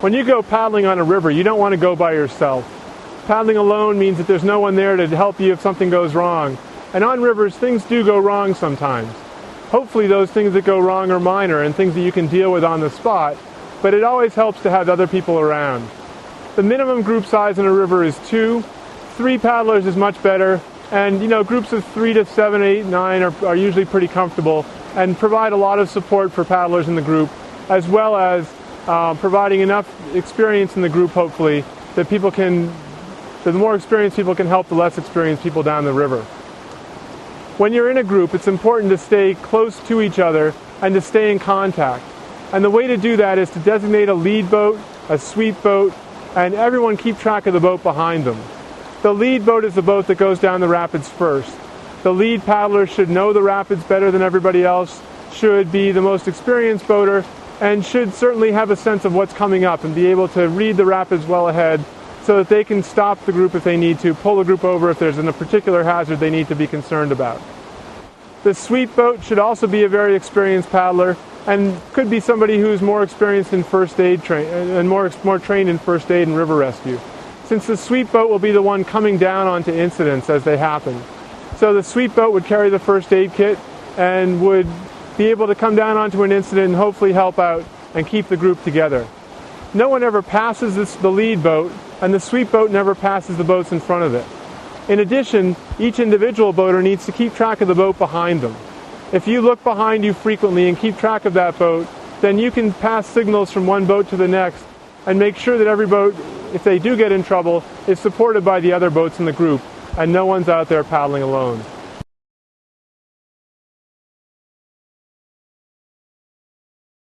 When you go paddling on a river, you don't want to go by yourself. Paddling alone means that there's no one there to help you if something goes wrong. And on rivers, things do go wrong sometimes. Hopefully those things that go wrong are minor and things that you can deal with on the spot, but it always helps to have other people around. The minimum group size in a river is 2. 3 paddlers is much better, and groups of 3 to 7, 8, 9 are usually pretty comfortable and provide a lot of support for paddlers in the group, as well as providing enough experience in the group, hopefully, that the more experienced people can help the less experienced people down the river. When you're in a group, it's important to stay close to each other and to stay in contact. And the way to do that is to designate a lead boat, a sweep boat, and everyone keep track of the boat behind them. The lead boat is the boat that goes down the rapids first. The lead paddler should know the rapids better than everybody else, should be the most experienced boater, and should certainly have a sense of what's coming up and be able to read the rapids well ahead so that they can stop the group if they need to, pull the group over if there's a particular hazard they need to be concerned about. The sweep boat should also be a very experienced paddler and could be somebody who's more experienced in first aid and more trained in first aid and river rescue, since the sweep boat will be the one coming down onto incidents as they happen. So the sweep boat would carry the first aid kit and would be able to come down onto an incident and hopefully help out and keep the group together. No one ever passes the lead boat, and the sweep boat never passes the boats in front of it. In addition, each individual boater needs to keep track of the boat behind them. If you look behind you frequently and keep track of that boat, then you can pass signals from one boat to the next and make sure that every boat, if they do get in trouble, is supported by the other boats in the group and no one's out there paddling alone.